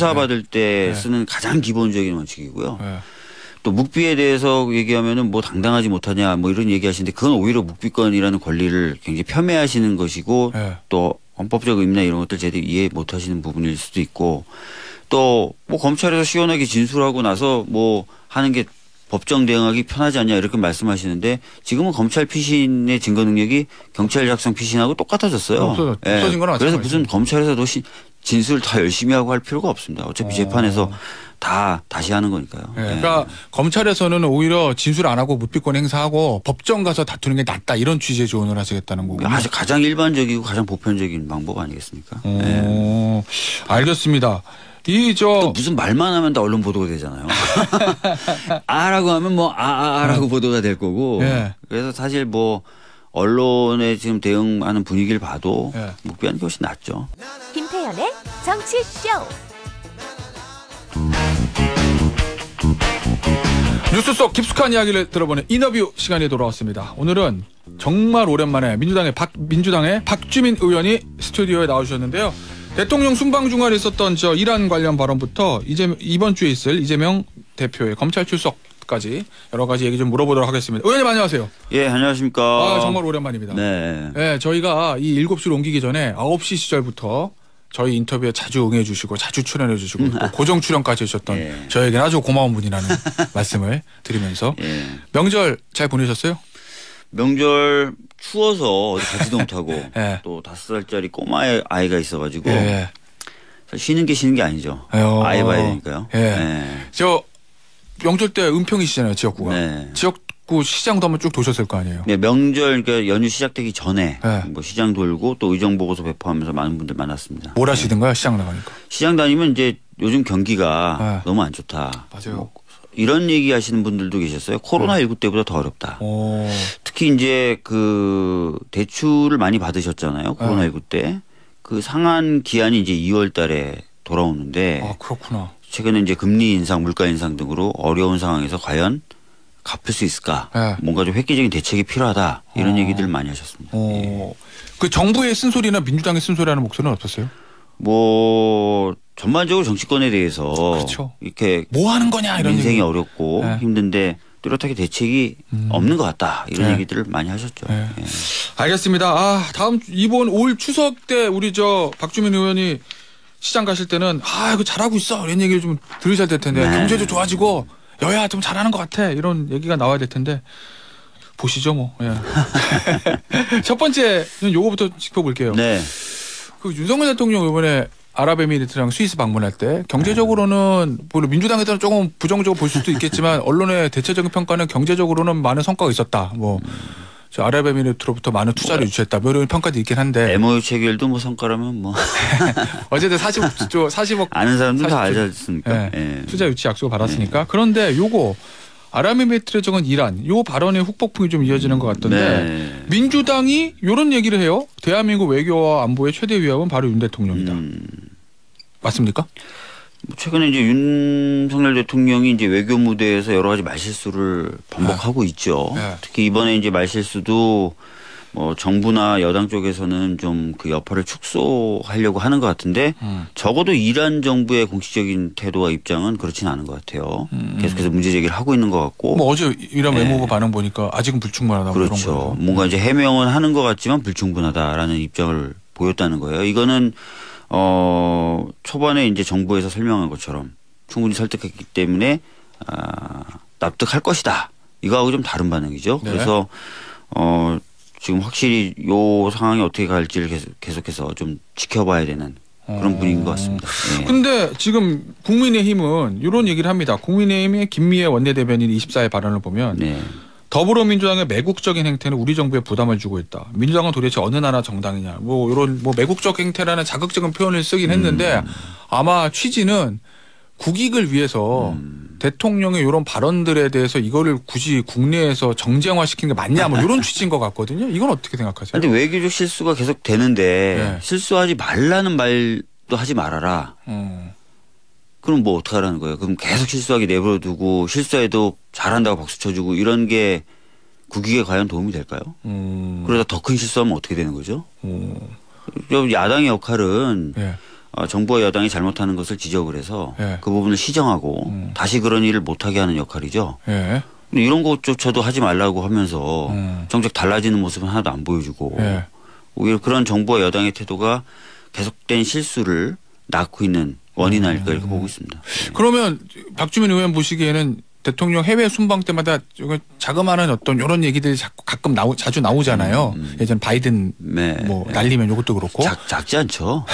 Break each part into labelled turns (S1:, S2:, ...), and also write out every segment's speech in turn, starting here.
S1: 수사받을 때
S2: 네.
S1: 쓰는 가장 기본적인 원칙이고요.
S2: 네.
S1: 또 묵비에 대해서 얘기하면은 뭐 당당하지 못하냐 뭐 이런 얘기하시는데 그건 오히려 묵비권이라는 권리를 굉장히 폄훼하시는 것이고
S2: 네.
S1: 또 헌법적 의미나 이런 것들 제대로 이해 못하시는 부분일 수도 있고 또 뭐 검찰에서 시원하게 진술하고 나서 뭐 하는 게 법정 대응하기 편하지 않냐 이렇게 말씀하시는데 지금은 검찰 피신의 증거 능력이 경찰 작성 피신하고 똑같아졌어요.
S2: 없어진 건
S1: 그래서 무슨 검찰에서도 진술 다 열심히 하고 할 필요가 없습니다. 어차피 재판에서 다 다시 하는 거니까요.
S2: 네. 그러니까 검찰에서는 오히려 진술 안 하고 묵비권 행사하고 법정 가서 다투는 게 낫다 이런 취지의 조언을 하시겠다는 거군요.
S1: 아주 가장 일반적이고 가장 보편적인 방법 아니겠습니까?
S2: 알겠습니다.
S1: 또 무슨 말만 하면 다 언론 보도가 되잖아요. 아라고 하면 뭐 아라고 보도가 될 거고.
S2: 네.
S1: 그래서 사실 뭐 언론에 지금 대응하는 분위기를 봐도
S2: 네.
S1: 묵비하는 게 훨씬 낫죠.
S3: 김태현의 정치쇼.
S2: 뉴스 속 깊숙한 이야기를 들어보는 인터뷰 시간이 돌아왔습니다. 오늘은 정말 오랜만에 민주당의 박주민 의원이 스튜디오에 나오셨는데요. 대통령 순방 중간에 있었던 저 이란 관련 발언부터 이번 주에 있을 이재명 대표의 검찰 출석까지 여러 가지 얘기 좀 물어보도록 하겠습니다. 의원님 안녕하세요.
S1: 예, 안녕하십니까.
S2: 정말 오랜만입니다.
S1: 네.
S2: 네, 저희가 이 7시로 옮기기 전에 9시 시절부터 저희 인터뷰에 자주 응해 주시고 자주 출연해 주시고 또 고정 출연까지 해주셨던
S1: 예.
S2: 저에게는 아주 고마운 분이라는 말씀을 드리면서
S1: 예.
S2: 명절 잘 보내셨어요?
S1: 명절 추워서 어디 가지도 못하고
S2: 예.
S1: 또 5살짜리 꼬마 아이가 있어가지고
S2: 예.
S1: 쉬는 게 아니죠. 아이 봐야 되니까요.
S2: 예.
S1: 예.
S2: 저 명절 때 은평이시잖아요, 지역구가.
S1: 네.
S2: 지역구 시장도 한번 쭉 도셨을 거 아니에요.
S1: 네, 명절 그러니까 연휴 시작되기 전에
S2: 네.
S1: 뭐 시장 돌고 또 의정 보고서 배포하면서 많은 분들 만났습니다.
S2: 뭘 하시든가요, 시장 나가니까.
S1: 시장 다니면 이제 요즘 경기가
S2: 네.
S1: 너무 안 좋다.
S2: 맞아요.
S1: 뭐 이런 얘기 하시는 분들도 계셨어요. 코로나19 때보다 더 어렵다.
S2: 오.
S1: 특히 이제 그 대출을 많이 받으셨잖아요. 코로나19 때. 그 상한 기한이 이제 2월 달에 돌아오는데
S2: 아, 그렇구나.
S1: 최근에 이제 금리 인상, 물가 인상 등으로 어려운 상황에서 과연 갚을 수 있을까?
S2: 네.
S1: 뭔가 좀 획기적인 대책이 필요하다. 이런 얘기들을 많이 하셨습니다. 예.
S2: 그 정부의 쓴소리나 민주당의 쓴소리라는 목소리는 없었어요?
S1: 뭐 전반적으로 정치권에 대해서
S2: 그렇죠.
S1: 이렇게
S2: 뭐 하는 거냐 이런
S1: 민생이
S2: 얘기.
S1: 어렵고
S2: 네.
S1: 힘든데 뚜렷하게 대책이 없는 것 같다. 이런
S2: 네.
S1: 얘기들을 많이 하셨죠.
S2: 네.
S1: 예.
S2: 알겠습니다. 이번 올 추석 때 우리 저 박주민 의원이 시장 가실 때는 이거 잘하고 있어 이런 얘기를 좀 들으셔야 될 텐데
S1: 네.
S2: 경제도 좋아지고 여야 좀 잘하는 것 같아 이런 얘기가 나와야 될 텐데 보시죠 뭐. 예. 첫 번째는 요거부터 짚어볼게요.
S1: 네.
S2: 그 윤석열 대통령 이번에 아랍에미리트랑 스위스 방문할 때 경제적으로는 물론 민주당에서는 조금 부정적으로 볼 수도 있겠지만 언론의 대체적인 평가는 경제적으로는 많은 성과가 있었다. 뭐 저 아랍에미리트로부터 많은 투자를 유치했다. 뭐 이런 평가도 있긴 한데.
S1: MOU 체결도 뭐 성과라면 뭐
S2: 어쨌든 40억
S1: 아는 사람들 다
S2: 40조.
S1: 알지 않습니까?
S2: 네.
S1: 예.
S2: 투자 유치 약속을 받았으니까. 그런데 요거 아랍에미리트를 정한 이란 요 발언의 후폭풍이 좀 이어지는 것 같던데
S1: 네.
S2: 민주당이 이런 얘기를 해요. 대한민국 외교와 안보의 최대 위협은 바로 윤 대통령이다. 맞습니까?
S1: 최근에 이제 윤석열 대통령이 이제 외교 무대에서 여러 가지 말실수를 반복하고 있죠.
S2: 네.
S1: 특히 이번에 이제 말실수도 뭐 정부나 여당 쪽에서는 좀 그 여파를 축소하려고 하는 것 같은데 적어도 이란 정부의 공식적인 태도와 입장은 그렇지는 않은 것 같아요. 계속해서 문제 제기를 하고 있는 것 같고.
S2: 뭐 어제 이란 외무부 반응 보니까 아직은 불충분하다.
S1: 그렇죠.
S2: 그런 거예요.
S1: 뭔가 이제 해명은 하는 것 같지만 불충분하다라는 입장을 보였다는 거예요. 이거는 초반에 이제 정부에서 설명한 것처럼 충분히 설득했기 때문에 납득할 것이다. 이거하고 좀 다른 반응이죠.
S2: 네.
S1: 그래서 지금 확실히 요 상황이 어떻게 갈지를 계속해서 좀 지켜봐야 되는 그런 분위기인 것 같습니다. 네.
S2: 근데 지금 국민의힘은 이런 얘기를 합니다. 국민의힘의 김미애 원내대변인 24일 발언을 보면
S1: 네.
S2: 더불어민주당의 매국적인 행태는 우리 정부에 부담을 주고 있다. 민주당은 도대체 어느 나라 정당이냐. 뭐 이런 뭐 매국적 행태라는 자극적인 표현을 쓰긴 했는데 아마 취지는 국익을 위해서 대통령의 이런 발언들에 대해서 이거를 굳이 국내에서 정쟁화시킨 게 맞냐 뭐 이런 취지인 것 같거든요. 이건 어떻게 생각하세요?
S1: 근데 외교적 실수가 계속 되는데
S2: 네.
S1: 실수하지 말라는 말도 하지 말아라. 그럼 뭐 어떡하라는 거예요? 그럼 계속 실수하게 내버려두고 실수해도 잘한다고 박수 쳐주고 이런 게 국익에 과연 도움이 될까요? 그러다 더 큰 실수하면 어떻게 되는 거죠? 야당의 역할은
S2: 네.
S1: 정부와 여당이 잘못하는 것을 지적을 해서
S2: 예.
S1: 그 부분을 시정하고 다시 그런 일을 못하게 하는 역할이죠.
S2: 예.
S1: 근데 이런 것조차도 하지 말라고 하면서 정작 달라지는 모습은 하나도 안 보여주고
S2: 예.
S1: 오히려 그런 정부와 여당의 태도가 계속된 실수를 낳고 있는 원인 아닐까 이렇게 보고 있습니다.
S2: 그러면 박주민 의원 보시기에는 대통령 해외 순방 때마다 자그마한 어떤 이런 얘기들이 가끔 자주 나오잖아요. 예전 바이든
S1: 네.
S2: 뭐 날리면 이것도 그렇고.
S1: 작지 않죠.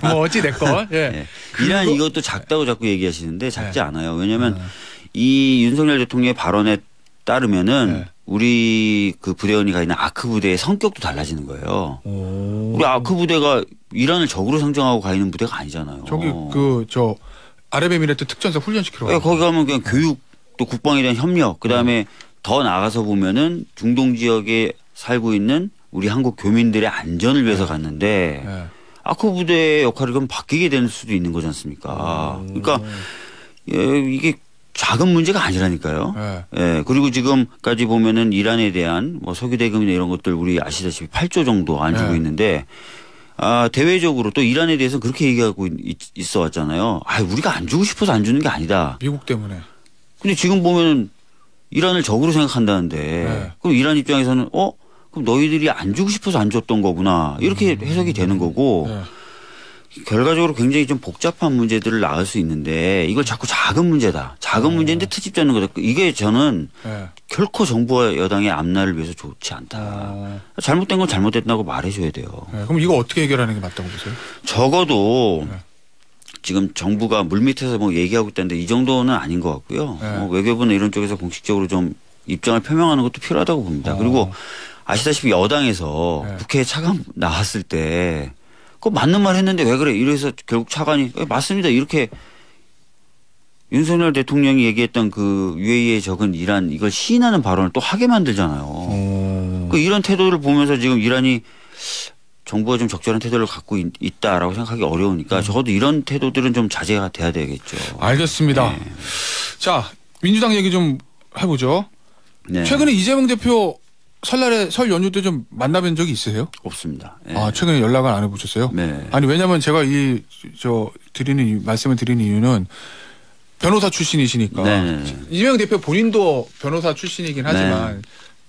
S2: 뭐 어찌 됐건. 예.
S1: 네. 이란 이것도 작다고 자꾸 얘기하시는데 작지 않아요. 왜냐하면 이 윤석열 대통령의 발언에 따르면은 우리 그 부대원이 가 있는 아크 부대의 성격도 달라지는 거예요. 우리 아크 부대가 이란을 적으로 상정하고 가 있는 부대가 아니잖아요.
S2: 저기 아랍에미레이트 특전사 훈련시키러
S1: 가요. 거기 가면 그냥 교육 또 국방에 대한 협력 그다음에 더 나가서 보면은 중동 지역에 살고 있는 우리 한국 교민들의 안전을 위해서 갔는데 아크 부대의 역할이 그럼 바뀌게 될 수도 있는 거지 않습니까? 그러니까 이게 작은 문제가 아니라니까요. 예. 그리고 지금까지 보면은 이란에 대한 뭐 석유 대금이나 이런 것들 우리 아시다시피 8조 정도 안 주고 있는데 대외적으로 또 이란에 대해서 그렇게 얘기하고 있어 왔잖아요. 우리가 안 주고 싶어서 안 주는 게 아니다.
S2: 미국 때문에.
S1: 근데 지금 보면 이란을 적으로 생각한다는데 그럼 이란 입장에서는 그럼 너희들이 안 주고 싶어서 안 줬던 거구나. 이렇게 해석이 되는 거고 결과적으로 굉장히 좀 복잡한 문제들을 낳을 수 있는데 이걸 자꾸 작은 문제다. 작은 문제인데 트집 잡는 거다. 이게 저는 결코 정부와 여당의 앞날을 위해서 좋지 않다. 잘못된 건 잘못됐다고 말해줘야 돼요.
S2: 그럼 이거 어떻게 해결하는 게 맞다고 보세요?
S1: 적어도 지금 정부가 물밑에서 뭐 얘기하고 있다는데 이 정도는 아닌 것 같고요. 외교부나 이런 쪽에서 공식적으로 좀 입장을 표명하는 것도 필요하다고 봅니다. 그리고 아시다시피 여당에서 국회에 차관 나왔을 때 그거 맞는 말 했는데 왜 그래? 이래서 결국 차관이 맞습니다. 이렇게 윤석열 대통령이 얘기했던 그 UAE에 적은 이란 이걸 시인하는 발언을 또 하게 만들잖아요. 이런 태도를 보면서 지금 이란이 정부가 좀 적절한 태도를 갖고 있다라고 생각하기 어려우니까 적어도 이런 태도들은 좀 자제가 돼야 되겠죠.
S2: 알겠습니다. 자, 민주당 얘기 좀 해보죠.
S1: 네.
S2: 최근에 이재명 대표 설날에 설 연휴 때 좀 만나뵌 적이 있으세요?
S1: 없습니다. 네.
S2: 최근에 연락을 안 해보셨어요?
S1: 네.
S2: 아니 왜냐면 제가 말씀을 드리는 이유는 변호사 출신이시니까
S1: 네.
S2: 이재명 대표 본인도 변호사 출신이긴 하지만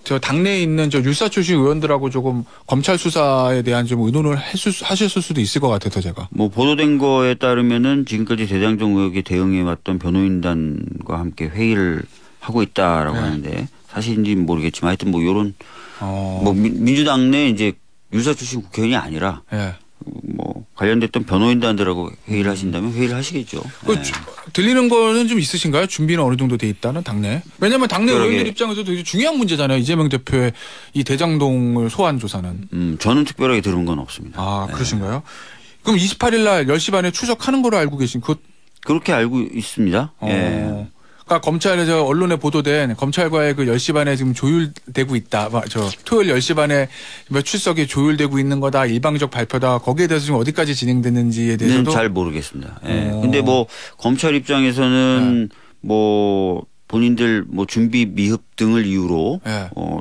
S2: 저 당내에 있는 저 율사 출신 의원들하고 조금 검찰 수사에 대한 좀 의논을 하셨을 수도 있을 것 같아서 제가.
S1: 뭐 보도된 거에 따르면은 지금까지 대장동 의혹에 대응해 왔던 변호인단과 함께 회의를 하고 있다라고 하는데 사실인지 모르겠지만 하여튼 뭐 요런 뭐 민주당 내 이제 율사 출신 국회의원이 아니라 뭐 관련됐던 변호인단들하고 회의를 하신다면 회의를 하시겠죠.
S2: 들리는 거는 좀 있으신가요? 준비는 어느 정도 돼 있다는 당내? 왜냐하면 당내 의원들 입장에서도 되게 중요한 문제잖아요. 이재명 대표의 이 대장동을 소환 조사는.
S1: 저는 특별하게 들은 건 없습니다.
S2: 그러신가요? 그럼 28일 날 10시 반에 추석하는 거로 알고 계신
S1: 그렇게 알고 있습니다.
S2: 그러니까 검찰에서 언론에 보도된 검찰과의 그 10시 반에 지금 조율되고 있다. 토요일 10시 반에 출석이 조율되고 있는 거다. 일방적 발표다. 거기에 대해서 지금 어디까지 진행됐는지에 대해서도
S1: 잘 모르겠습니다. 근데 뭐 검찰 입장에서는 뭐 본인들 뭐 준비 미흡 등을 이유로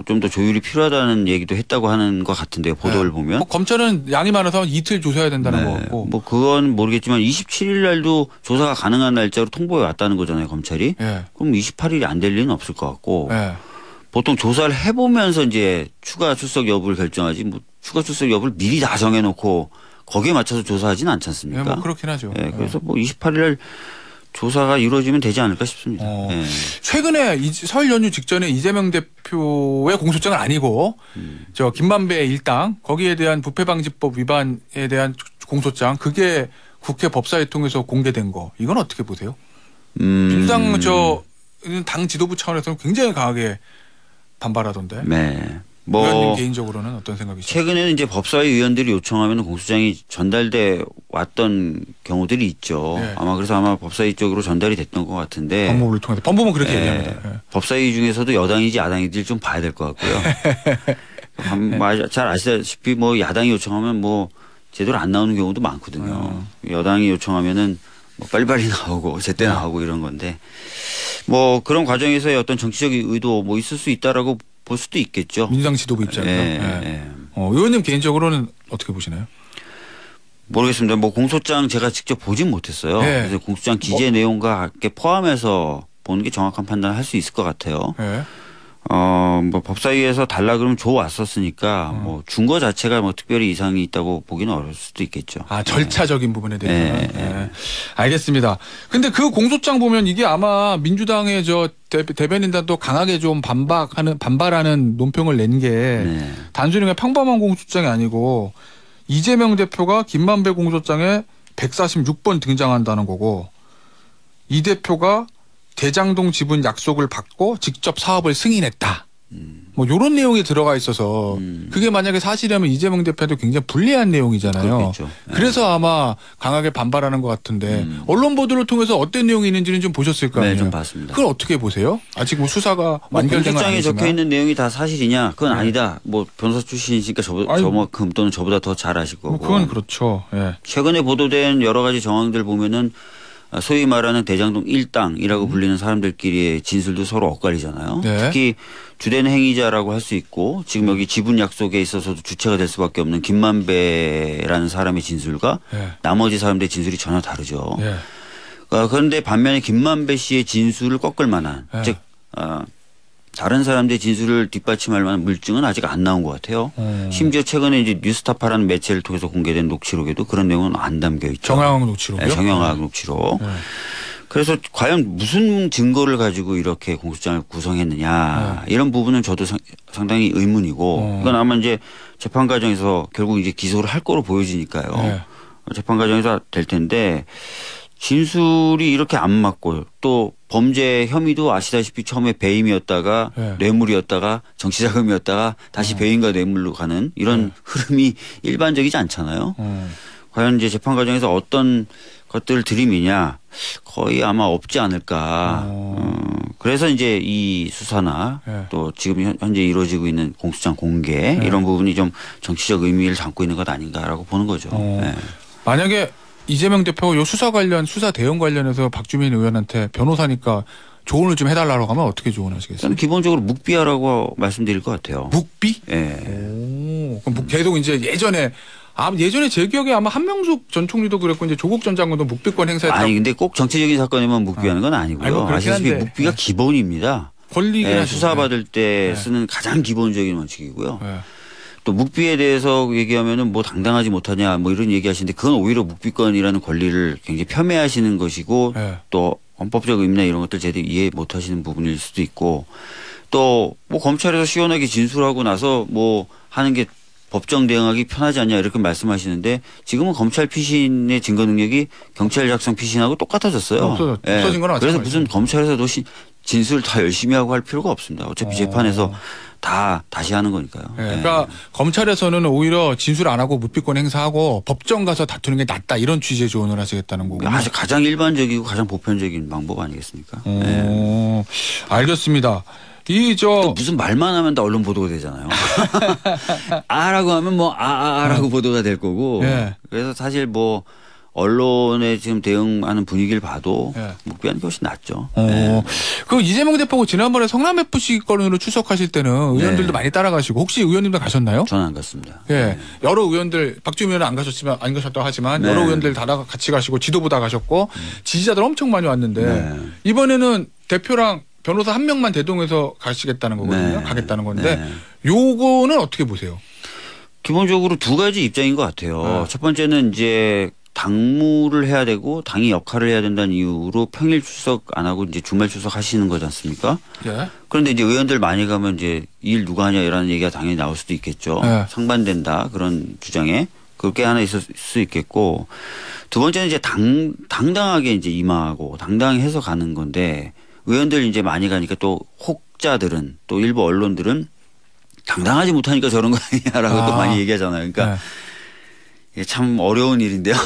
S1: 좀 더 조율이 필요하다는 얘기도 했다고 하는 것 같은데요. 보도를 보면.
S2: 뭐 검찰은 양이 많아서 이틀 조사해야 된다는 거 같고.
S1: 뭐 그건 모르겠지만 27일 날도 조사가 가능한 날짜로 통보해 왔다는 거잖아요. 검찰이. 그럼 28일이 안 될 리는 없을 것 같고. 보통 조사를 해보면서 이제 추가 출석 여부를 결정하지 뭐 추가 출석 여부를 미리 다 정해놓고 거기에 맞춰서 조사하지는 않지 않습니까?
S2: 뭐 그렇긴 하죠.
S1: 그래서 뭐 28일 날 조사가 이루어지면 되지 않을까 싶습니다.
S2: 최근에 설 연휴 직전에 이재명 대표의 공소장은 아니고 저 김만배 일당 거기에 대한 부패방지법 위반에 대한 공소장 그게 국회 법사위 통해서 공개된 거 이건 어떻게 보세요? 민주당 당 지도부 차원에서는 굉장히 강하게 반발하던데.
S1: 뭐
S2: 의원님 개인적으로는 어떤 생각이시죠?
S1: 최근에는 이제 법사위 의원들이 요청하면 공소장이 전달돼 왔던 경우들이 있죠. 아마 법사위 쪽으로 전달이 됐던 것 같은데.
S2: 법무부를 통해서. 법무부는 그렇게 얘기합니다.
S1: 법사위 중에서도 여당인지 야당인지 좀 봐야 될 것 같고요. 잘 아시다시피 뭐 야당이 요청하면 뭐 제대로 안 나오는 경우도 많거든요. 여당이 요청하면은 뭐 빨리빨리 나오고 제때 나오고 이런 건데 뭐 그런 과정에서의 어떤 정치적 의도 뭐 있을 수 있다라고 볼 수도 있겠죠.
S2: 민주당 지도부 입장에서. 의원님 개인적으로는 어떻게 보시나요?
S1: 모르겠습니다. 뭐 공소장 제가 직접 보진 못했어요.
S2: 네.
S1: 그래서 공소장 기재 내용과 함께 포함해서 보는 게 정확한 판단을 할 수 있을 것 같아요.
S2: 네.
S1: 뭐 법사위에서 달라 그러면 줘왔었으니까 뭐 준 거 자체가 뭐 특별히 이상이 있다고 보기는 어려울 수도 있겠죠.
S2: 아, 절차적인 부분에 대해서.
S1: 네.
S2: 네. 알겠습니다. 근데 그 공소장 보면 이게 아마 민주당의 저 대변인단도 강하게 좀 반발하는 논평을 낸 게
S1: 네.
S2: 단순히 그냥 평범한 공소장이 아니고 이재명 대표가 김만배 공소장에 146번 등장한다는 거고 이 대표가 대장동 지분 약속을 받고 직접 사업을 승인했다. 뭐 이런 내용이 들어가 있어서 그게 만약에 사실이라면 이재명 대표도 굉장히 불리한 내용이잖아요.
S1: 그렇겠죠. 네.
S2: 그래서 아마 강하게 반발하는 것 같은데 언론 보도를 통해서 어떤 내용이 있는지는 좀 보셨을 거 아니에요.
S1: 네, 좀 봤습니다.
S2: 그걸 어떻게 보세요? 아직 뭐 수사가 완결된 건
S1: 공소장에
S2: 아니지만.
S1: 적혀 있는 내용이 다 사실이냐? 그건 아니다. 뭐 변호사 출신이시니까 저만큼 또는 저보다 더 잘 아실 거고.
S2: 뭐 그건 그렇죠. 예.
S1: 최근에 보도된 여러 가지 정황들 보면은 소위 말하는 대장동 일당이라고 불리는 사람들끼리의 진술도 서로 엇갈리잖아요.
S2: 네.
S1: 특히 주된 행위자라고 할 수 있고 지금 여기 지분 약속에 있어서도 주체가 될 수밖에 없는 김만배라는 사람의 진술과
S2: 예.
S1: 나머지 사람들의 진술이 전혀 다르죠.
S2: 예.
S1: 그런데 반면에 김만배 씨의 진술을 꺾을 만한
S2: 예.
S1: 즉 다른 사람들의 진술을 뒷받침할 만한 물증은 아직 안 나온 것 같아요. 심지어 최근에 이제 뉴스타파라는 매체를 통해서 공개된 녹취록에도 그런 내용은 안 담겨 있죠.
S2: 정황 녹취록이요?
S1: 네, 정황 녹취록. 그래서 과연 무슨 증거를 가지고 이렇게 공소장을 구성했느냐 이런 부분은 저도 상당히 의문이고 이건 아마 이제 재판 과정에서 결국 이제 기소를 할 거로 보여지니까요.
S2: 네.
S1: 재판 과정에서 될 텐데 진술이 이렇게 안 맞고 또 범죄 혐의도 아시다시피 처음에 배임이었다가
S2: 네.
S1: 뇌물이었다가 정치자금이었다가 다시 배임과 뇌물로 가는 이런 흐름이 일반적이지 않잖아요. 과연 이제 재판 과정에서 어떤 것들을 들이미냐 거의 아마 없지 않을까. 그래서 이제 이 수사나
S2: 네.
S1: 또 지금 현재 이루어지고 있는 공소장 공개 이런 부분이 좀 정치적 의미를 담고 있는 것 아닌가라고 보는 거죠. 네.
S2: 만약에 이재명 대표가 요 수사 대응 관련해서 박주민 의원한테 변호사니까 조언을 좀 해달라고 하면 어떻게 조언하시겠어요?
S1: 저는 기본적으로 묵비하라고 말씀드릴 것 같아요.
S2: 묵비?
S1: 예.
S2: 오, 그럼 계속 이제 예전에 제 기억에 아마 한명숙 전 총리도 그랬고 이제 조국 전 장관도 묵비권 행사했다.
S1: 아니 근데 꼭 정치적인 사건에만 묵비하는 건 아니고요.
S2: 아이고, 그렇긴
S1: 아시다시피
S2: 한데.
S1: 묵비가 기본입니다.
S2: 권리긴
S1: 예,
S2: 하죠.
S1: 수사받을 때
S2: 네.
S1: 쓰는 가장 기본적인 원칙이고요.
S2: 네.
S1: 또 묵비에 대해서 얘기하면은 뭐 당당하지 못하냐 뭐 이런 얘기하시는데 그건 오히려 묵비권이라는 권리를 굉장히 폄훼하시는 것이고
S2: 네.
S1: 또 헌법적 의미나 이런 것들 제대로 이해 못하시는 부분일 수도 있고 또 뭐 검찰에서 시원하게 진술하고 나서 뭐 하는 게 법정 대응하기 편하지 않냐 이렇게 말씀하시는데 지금은 검찰 피신의 증거 능력이 경찰 작성 피신하고 똑같아졌어요.
S2: 없어진 건
S1: 그래서
S2: 마찬가지죠.
S1: 무슨 검찰에서도 진술 다 열심히 하고 할 필요가 없습니다. 어차피 재판에서 다 다시 하는 거니까요.
S2: 네.
S1: 네.
S2: 그러니까 검찰에서는 오히려 진술 안 하고 묵비권 행사하고 법정 가서 다투는 게 낫다 이런 취지의 조언을 하시겠다는 거군요.
S1: 아주 가장 일반적이고 가장 보편적인 방법 아니겠습니까? 네.
S2: 오, 알겠습니다.
S1: 또 무슨 말만 하면 다 언론 보도가 되잖아요. 아라고 하면 뭐 아라고 보도가 될 거고.
S2: 네.
S1: 그래서 사실 뭐 언론에 지금 대응하는 분위기를 봐도
S2: 네.
S1: 묵비하는 게 훨씬 낫죠. 네.
S2: 그 이재명 대표가 지난번에 성남FC 건으로 출석하실 때는 의원들도
S1: 네.
S2: 많이 따라가시고 혹시 의원님도 가셨나요?
S1: 저는 안 갔습니다.
S2: 예,
S1: 네.
S2: 여러 의원들 박주민 의원은 안 가셨다고 하지만
S1: 네.
S2: 여러 의원들 다 같이 가시고 지도부 다 가셨고 지지자들 엄청 많이 왔는데
S1: 네.
S2: 이번에는 대표랑 변호사 한 명만 대동해서 가시겠다는 거거든요.
S1: 네.
S2: 가겠다는 건데
S1: 네.
S2: 요거는 어떻게 보세요?
S1: 기본적으로 두 가지 입장인 것 같아요.
S2: 네.
S1: 첫 번째는 이제 당무를 해야 되고 당이 역할을 해야 된다는 이유로 평일 출석 안 하고 이제 주말 출석하시는 거지 않습니까?
S2: 예.
S1: 그런데 이제 의원들 많이 가면 이제 일 누가 하냐 이라는 얘기가 당연히 나올 수도 있겠죠.
S2: 네.
S1: 상반된다 그런 주장에 그렇게 하나 있을 수 있겠고 두 번째는 이제 당당하게 이제 임하고 당당해서 가는 건데 의원들 이제 많이 가니까 또 혹자들은 또 일부 언론들은 당당하지 못하니까 저런 거 아니냐라고 또 많이 얘기하잖아요. 그러니까 이게 참 어려운 일인데요.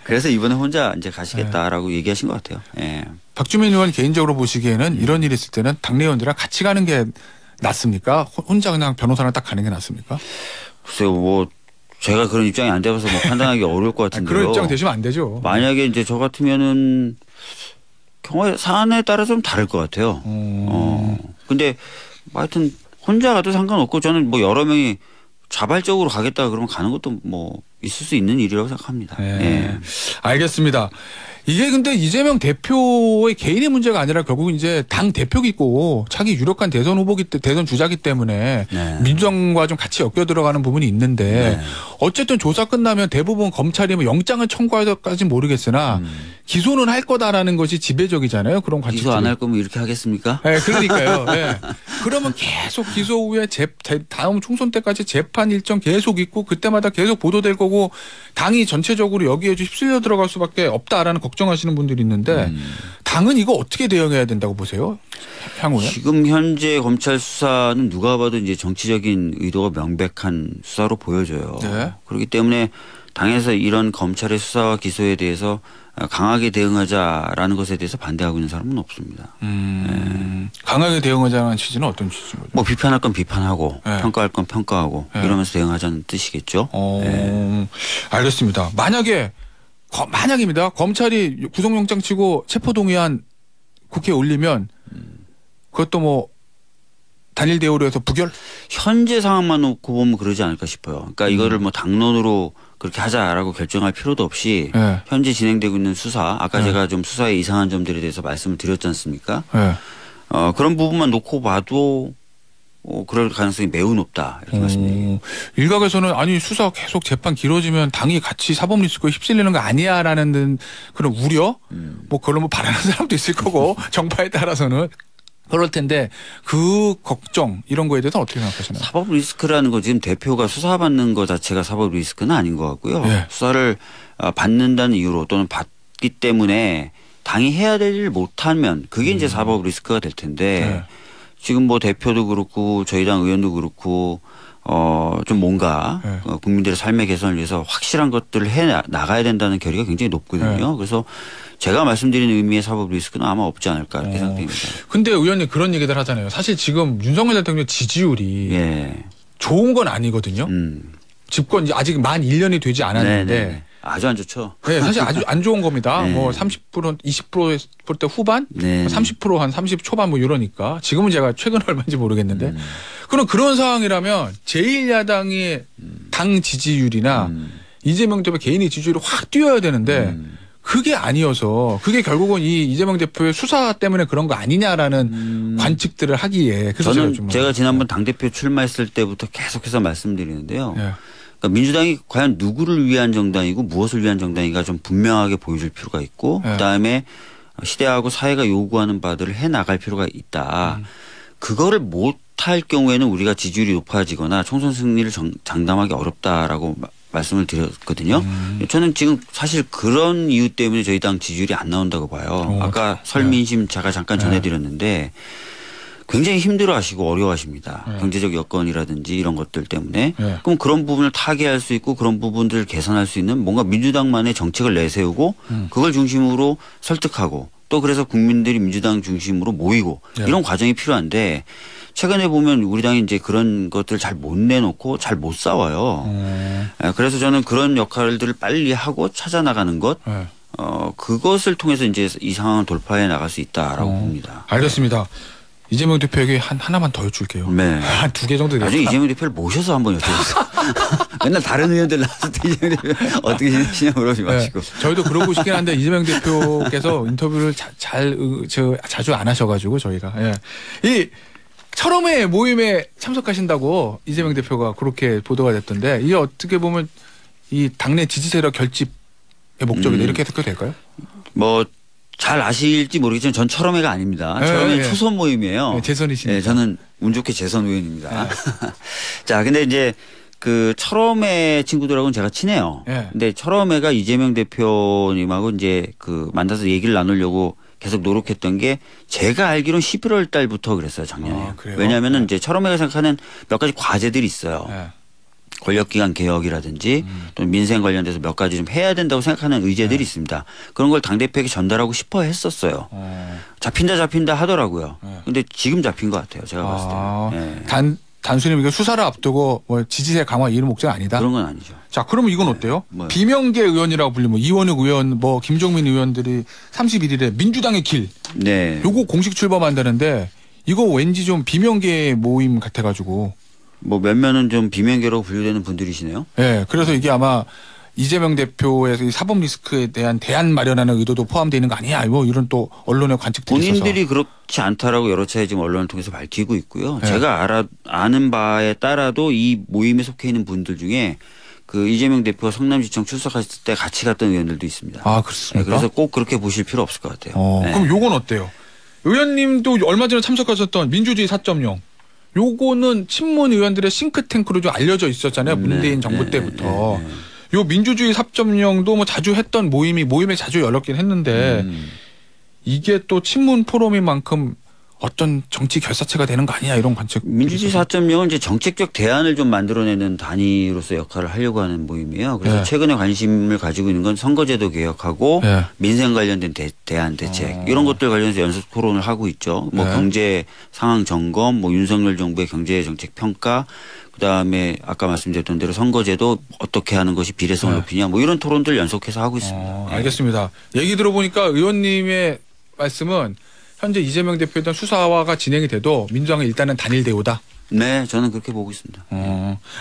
S1: 그래서 이번에 혼자 이제 가시겠다라고 얘기하신 것 같아요. 예.
S2: 박주민 의원 개인적으로 보시기에는 이런 일이 있을 때는 당내 의원들이랑 같이 가는 게 낫습니까? 혼자 그냥 변호사랑 딱 가는 게 낫습니까?
S1: 글쎄요, 뭐 제가 그런 입장이 안 돼서 뭐 판단하기 어려울 것 같은데요.
S2: 그런 입장 되시면 안 되죠.
S1: 만약에 이제 저 같으면은 경우에 사안에 따라 좀 다를 것 같아요. 근데 하여튼 혼자 가도 상관없고 저는 뭐 여러 명이 자발적으로 가겠다 그러면 가는 것도 뭐 있을 수 있는 일이라고 생각합니다.
S2: 네.
S1: 예.
S2: 알겠습니다. 이게 근데 이재명 대표의 개인의 문제가 아니라 결국 이제 당 대표이고 차기 유력한 대선 주자기 때문에
S1: 네.
S2: 민주당과 좀 같이 엮여 들어가는 부분이 있는데
S1: 네.
S2: 어쨌든 조사 끝나면 대부분 검찰이 뭐 영장을 청구하기까지는 모르겠으나 기소는 할 거다라는 것이 지배적이잖아요. 그런 관측들이.
S1: 기소 안 할 거면 이렇게 하겠습니까?
S2: 네, 그러니까요. 네. 그러면 계속 기소 후에 다음 총선 때까지 재판 일정 계속 있고 그때마다 계속 보도될 거고 당이 전체적으로 여기에 휩쓸려 들어갈 수밖에 없다라는 걱정하시는 분들이 있는데 당은 이거 어떻게 대응해야 된다고 보세요? 향후에?
S1: 지금 현재 검찰 수사는 누가 봐도 이제 정치적인 의도가 명백한 수사로 보여져요.
S2: 네.
S1: 그렇기 때문에 당에서 이런 검찰의 수사와 기소에 대해서 강하게 대응하자라는 것에 대해서 반대하고 있는 사람은 없습니다.
S2: 강하게 대응하자는 취지는 어떤 취지인 거죠?
S1: 뭐 비판할 건 비판하고
S2: 네.
S1: 평가할 건 평가하고
S2: 네.
S1: 이러면서 대응하자는 뜻이겠죠. 네.
S2: 알겠습니다. 만약입니다. 검찰이 구속영장 치고 체포동의안 국회에 올리면 그것도 뭐 단일 대우로 해서 부결?
S1: 현재 상황만 놓고 보면 그러지 않을까 싶어요. 그러니까 이거를 뭐 당론으로 그렇게 하자라고 결정할 필요도 없이
S2: 네.
S1: 현재 진행되고 있는 수사, 아까
S2: 네.
S1: 제가 좀 수사의 이상한 점들에 대해서 말씀을 드렸지 않습니까?
S2: 네.
S1: 그런 부분만 놓고 봐도 그럴 가능성이 매우 높다 이렇게 말씀드립니다.
S2: 일각에서는 아니 수사 계속 재판 길어지면 당이 같이 사법 리스크에 휩쓸리는 거 아니야라는 그런 우려? 뭐 그걸 뭐 바라는 사람도 있을 거고 정파에 따라서는 그럴 텐데 그 걱정 이런 거에 대해서 어떻게 생각하시나요?
S1: 사법 리스크라는 거 지금 대표가 수사받는 거 자체가 사법 리스크는 아닌 것 같고요.
S2: 네.
S1: 수사를 받는다는 이유로 또는 받기 때문에 당이 해야 될 일을 못하면 그게 이제 사법 리스크가 될 텐데
S2: 네.
S1: 지금 뭐 대표도 그렇고 저희 당 의원도 그렇고 좀 뭔가
S2: 네.
S1: 국민들의 삶의 개선을 위해서 확실한 것들을 해 나가야 된다는 결의가 굉장히 높거든요.
S2: 네.
S1: 그래서 제가 말씀드린 의미의 사법 리스크는 아마 없지 않을까 이렇게 생각됩니다.
S2: 근데 의원님 그런 얘기들 하잖아요. 사실 지금 윤석열 대통령 지지율이
S1: 예.
S2: 좋은 건 아니거든요. 집권 이제 아직 만 1년이 되지 않았는데
S1: 네네. 아주 안 좋죠.
S2: 네, 사실 아주 안 좋은 겁니다.
S1: 네.
S2: 뭐 30%, 20%대 후반,
S1: 네.
S2: 30% 한 30 초반 뭐 이러니까 지금은 제가 최근 얼마인지 모르겠는데 그럼 그런 상황이라면 제1야당의 당 지지율이나 이재명 대표 개인의 지지율이 확 뛰어야 되는데 그게 아니어서 그게 결국은 이 이재명 대표의 수사 때문에 그런 거 아니냐라는 관측들을 하기에 그래서
S1: 저는 제가 지난번 당대표 출마했을 때부터 계속해서 말씀드리는데요.
S2: 네.
S1: 그러니까 민주당이 과연 누구를 위한 정당이고 무엇을 위한 정당인가 좀 분명하게 보여줄 필요가 있고
S2: 네.
S1: 그다음에 시대하고 사회가 요구하는 바들을 해 나갈 필요가 있다. 그거를 못할 경우에는 우리가 지지율이 높아지거나 총선 승리를 장담하기 어렵다라고 말씀을 드렸거든요. 저는 지금 사실 그런 이유 때문에 저희 당 지지율이 안 나온다고 봐요. 아까 설민심 제가 잠깐 전해드렸는데 굉장히 힘들어하시고 어려워하십니다. 경제적 여건이라든지 이런 것들 때문에. 그럼 그런 부분을 타개할 수 있고 그런 부분들을 개선할 수 있는 뭔가 민주당만의 정책을 내세우고 그걸 중심으로 설득하고 또 그래서 국민들이 민주당 중심으로 모이고 이런 과정이 필요한데 최근에 보면 우리 당이 이제 그런 것들을 잘 못 내놓고 잘 못 싸워요. 그래서 저는 그런 역할들을 빨리 하고 찾아 나가는 것 그것을 통해서 이제 이 상황을 돌파해 나갈 수 있다라고 봅니다.
S2: 알겠습니다. 이재명 대표에게 하나만 더 여쭐게요.
S1: 네.
S2: 한 2개 정도 돼요.
S1: 나중에 이재명 대표를 모셔서 한번 여쭤보세요. 맨날 다른 의원들 나왔을 때 이재명 대표 어떻게 지내시냐 물어보지 마시고.
S2: 저희도 그러고 싶긴 한데 이재명 대표께서 인터뷰를 자주 안 하셔가지고 저희가. 이 철험회 모임에 참석하신다고 이재명 대표가 그렇게 보도가 됐던데 이게 어떻게 보면 이 당내 지지 세력 결집의 목적이다 이렇게 해석해도 될까요?
S1: 뭐 잘 아실지 모르겠지만 전 철험회가 아닙니다. 철험회 초선 모임이에요.
S2: 재선이시니까.
S1: 저는 운 좋게 재선 의원입니다. 자, 근데 이제 그 철험회 친구들하고는 제가 친해요. 근데 철험회가 이재명 대표님하고 이제 그 만나서 얘기를 나누려고 계속 노력했던 게 제가 알기로는 11월 달부터 그랬어요, 작년에. 왜냐하면은 이제 철험회가 생각하는 몇 가지 과제들이 있어요. 권력기관 개혁이라든지 또는 민생 관련돼서 몇 가지 좀 해야 된다고 생각하는 의제들이 있습니다. 그런 걸 당대표에게 전달하고 싶어 했었어요. 잡힌다 하더라고요. 근데 지금 잡힌 것 같아요. 제가 봤을 때.
S2: 단순히 우리가 수사를 앞두고 뭐 지지세 강화 이런 목적 아니다?
S1: 그런 건 아니죠.
S2: 자, 그러면 이건 어때요? 비명계 의원이라고 불리면 이원욱 의원, 뭐 김종민 의원들이 31일에 민주당의 길.
S1: 네.
S2: 요거 공식 출범한다는데 이거 왠지 좀 비명계 모임 같아가지고.
S1: 뭐 몇몇은 좀 비명계라고 분류되는 분들이시네요.
S2: 네, 그래서 이게 아마 이재명 대표의 이 사법 리스크에 대한 대안 마련하는 의도도 포함되어 있는 거 아니야? 뭐 이런 또 언론의 관측들이 있어서.
S1: 본인들이 그렇지 않다라고 여러 차례 지금 언론을 통해서 밝히고 있고요.
S2: 네.
S1: 제가 아는 바에 따라도 이 모임에 속해 있는 분들 중에 그 이재명 대표가 성남시청 출석했을 때 같이 갔던 의원들도 있습니다.
S2: 아,
S1: 네,
S2: 그렇습니까?
S1: 그래서 꼭 그렇게 보실 필요 없을 것 같아요. 네.
S2: 그럼 요건 어때요? 의원님도 얼마 전에 참석하셨던 민주주의 4.0. 요거는 친문 의원들의 싱크탱크로 좀 알려져 있었잖아요. 문재인 정부 때부터. 요 민주주의 4.0도 뭐 자주 했던 모임에 자주 열렸긴 했는데 이게 또 친문 포럼인 만큼 어떤 정치 결사체가 되는 거 아니냐 이런 관측.
S1: 민주주의 4.0은 이제 정책적 대안을 좀 만들어내는 단위로서 역할을 하려고 하는 모임이에요. 그래서
S2: 네.
S1: 최근에 관심을 가지고 있는 건 선거제도 개혁하고
S2: 네.
S1: 민생 관련된 대안 대책 이런 것들 관련해서 연속 토론을 하고 있죠. 뭐
S2: 네.
S1: 경제 상황 점검, 뭐 윤석열 정부의 경제 정책 평가, 그다음에 아까 말씀드렸던 대로 선거제도 어떻게 하는 것이 비례성을
S2: 네.
S1: 높이냐 뭐 이런 토론들 연속해서 하고 있습니다.
S2: 알겠습니다. 얘기 들어보니까 의원님의 말씀은 현재 이재명 대표에 대한 수사가 진행이 돼도 민주당은 일단은 단일 대우다.
S1: 네, 저는 그렇게 보고 있습니다.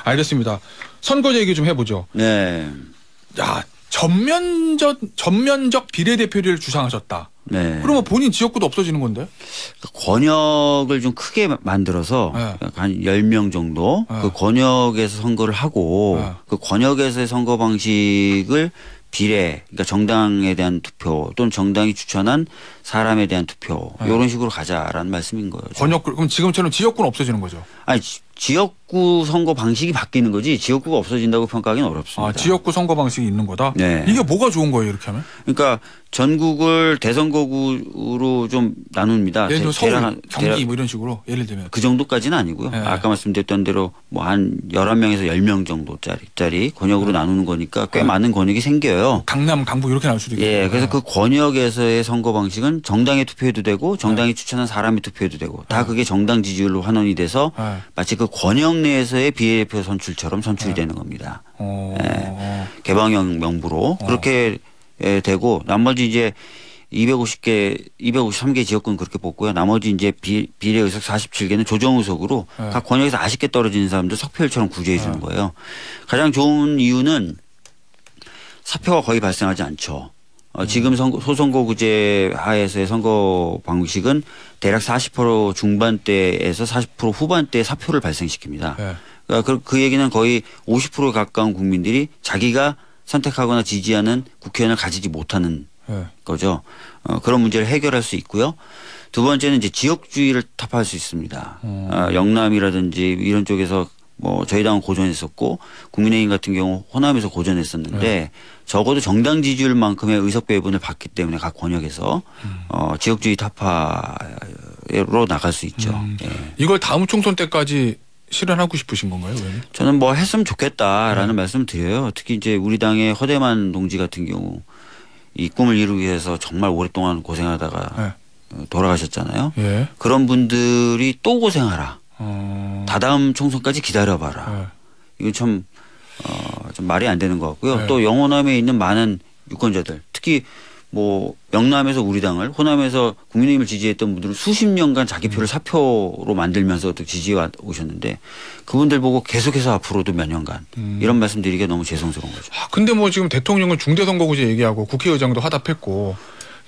S2: 알겠습니다. 선거제 얘기 좀 해보죠.
S1: 네.
S2: 야, 전면적 비례대표를 주장하셨다.
S1: 네.
S2: 그러면 본인 지역구도 없어지는 건데?
S1: 권역을 좀 크게 만들어서
S2: 네.
S1: 한 10명 정도
S2: 네.
S1: 그 권역에서 선거를 하고
S2: 네.
S1: 그 권역에서의 선거 방식을 비례, 그러니까 정당에 대한 투표 또는 정당이 추천한 사람에 대한 투표 이런 식으로 가자라는 말씀인 거예요.
S2: 권역, 그럼 지금처럼 지역구는 없어지는 거죠?
S1: 아니 지역구 선거 방식이 바뀌는 거지 지역구가 없어진다고 평가하기는 어렵습니다.
S2: 아, 지역구 선거 방식이 있는 거다?
S1: 네.
S2: 이게 뭐가 좋은 거예요, 이렇게 하면?
S1: 그러니까 전국을 대선거구로 좀 나눕니다.
S2: 예를 들어 서울,
S1: 대략
S2: 경기 뭐 이런 식으로 예를 들면.
S1: 그 정도까지는 아니고요.
S2: 네.
S1: 아까 말씀드렸던 대로 뭐 한 11명에서 10명 정도짜리 권역으로 나누는 거니까 꽤 많은 권역이 생겨요.
S2: 강남, 강북 이렇게 나올 수도 있고.
S1: 예, 그래서 그 권역에서의 선거 방식은 정당에 투표해도 되고 정당이 추천한 사람이 투표해도 되고 다 그게 정당 지지율로 환원이 돼서
S2: 네.
S1: 마치 그 권역 내에서의 비례대표 선출처럼 선출이 되는 겁니다. 개방형 명부로 그렇게 되고 나머지 이제 253개 지역구는 그렇게 뽑고요. 나머지 이제 비례 의석 47개는 조정 의석으로 각 권역에서 아쉽게 떨어지는 사람들 석표율처럼 구제해 주는 거예요. 가장 좋은 이유는 사표가 거의 발생하지 않죠. 지금 소선거구제 하에서의 선거 방식은 대략 40% 중반대에서 40% 후반대에 사표를 발생시킵니다.
S2: 네.
S1: 그러니까 그 얘기는 거의 50% 가까운 국민들이 자기가 선택하거나 지지하는 국회의원을 가지지 못하는
S2: 네.
S1: 거죠. 그런 문제를 해결할 수 있고요. 두 번째는 이제 지역주의를 타파할 수 있습니다. 영남이라든지 이런 쪽에서 뭐 저희 당은 고전했었고 국민의힘 같은 경우 호남에서 고전했었는데 적어도 정당 지지율만큼의 의석 배분을 받기 때문에 각 권역에서 지역주의 타파로 나갈 수 있죠. 예.
S2: 이걸 다음 총선 때까지 실현하고 싶으신 건가요, 의원님?
S1: 저는 뭐 했으면 좋겠다라는 말씀 드려요. 특히 이제 우리 당의 허대만 동지 같은 경우 이 꿈을 이루기 위해서 정말 오랫동안 고생하다가 돌아가셨잖아요.
S2: 예.
S1: 그런 분들이 또 고생하라. 다다음 총선까지 기다려봐라. 이건 좀 말이 안 되는 것 같고요. 또 영호남에 있는 많은 유권자들 특히 뭐 영남에서 우리 당을 호남에서 국민의힘을 지지했던 분들은 수십 년간 자기 표를 사표로 만들면서 또 지지해 오셨는데 그분들 보고 계속해서 앞으로도 몇 년간 이런 말씀 드리기가 너무 죄송스러운 거죠.
S2: 근데 뭐 지금 대통령은 중대선거구제 얘기하고 국회의장도 화답했고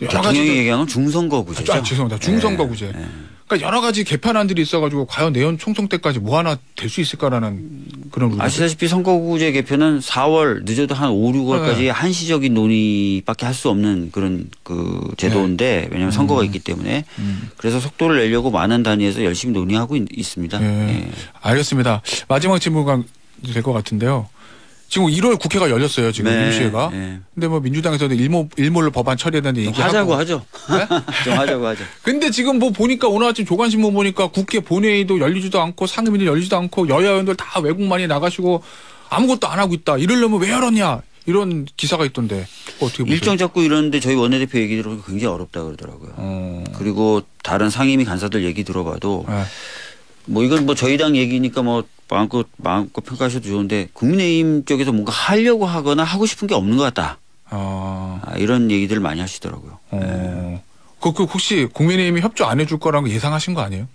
S2: 여러 가지
S1: 대통령이 얘기하는 건 중선거구제죠.
S2: 죄송합니다. 중선거구제. 그러니까 여러 가지 개편안들이 있어가지고 과연 내년 총선 때까지 뭐 하나 될 수 있을까라는 그런 의견.
S1: 아시다시피 선거구제 개편은 4월 늦어도 한 5, 6월까지 한시적인 논의밖에 할 수 없는 그런 그 제도인데 왜냐하면 선거가 있기 때문에 그래서 속도를 내려고 많은 단위에서 열심히 논의하고 있습니다. 예.
S2: 알겠습니다. 마지막 질문가 될 것 같은데요. 지금 1월 국회가 열렸어요. 지금 임시회가. 근데 뭐 민주당에서도 일몰 법안 처리하는데 얘기하고.
S1: 하자고 하죠.
S2: 네?
S1: 좀 하자고 하죠.
S2: 근데 지금 뭐 보니까 오늘 아침 조간신문 보니까 국회 본회의도 열리지도 않고 상임위도 열리지도 않고 여야 의원들 다 외국 많이 나가시고 아무것도 안 하고 있다. 이러려면 왜 열었냐. 이런 기사가 있던데 어떻게 보세요?
S1: 일정 잡고 이러는데 저희 원내대표 얘기 들어보면 굉장히 어렵다 그러더라고요. 그리고 다른 상임위 간사들 얘기 들어봐도 뭐 이건 뭐 저희 당 얘기니까 뭐 마음껏 평가하셔도 좋은데 국민의힘 쪽에서 뭔가 하려고 하거나 하고 싶은 게 없는 것 같다. 이런 얘기들을 많이 하시더라고요.
S2: 그 혹시 국민의힘이 협조 안 해줄 거라는 거 예상하신 거 아니에요?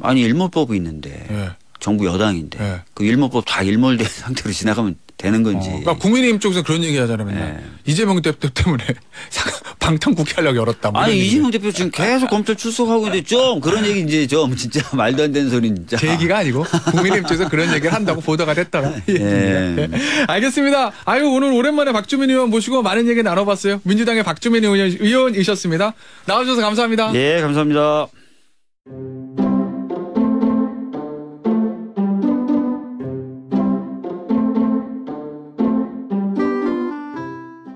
S1: 아니 일몰법이 있는데 정부 여당인데
S2: 네.
S1: 그 일몰법 다 일몰된 상태로 지나가면 되는 건지.
S2: 그러니까 국민의힘 쪽에서 그런 얘기 하잖아요. 맨날.
S1: 네.
S2: 이재명 대표 때문에 방탄국회 하려고 열었다. 뭐
S1: 아니
S2: 이런 얘기.
S1: 이재명 대표 지금 계속 검찰 출석하고 있는데 좀 그런 얘기 이제 좀 진짜 말도 안 되는 소리 진짜.
S2: 제 얘기가 아니고 국민의힘 쪽에서 그런 얘기를 한다고 보도가 됐더라.
S1: 예.
S2: 알겠습니다. 아유 오늘 오랜만에 박주민 의원 모시고 많은 얘기 나눠봤어요. 민주당의 박주민 의원이셨습니다. 나와주셔서 감사합니다.
S1: 예, 감사합니다.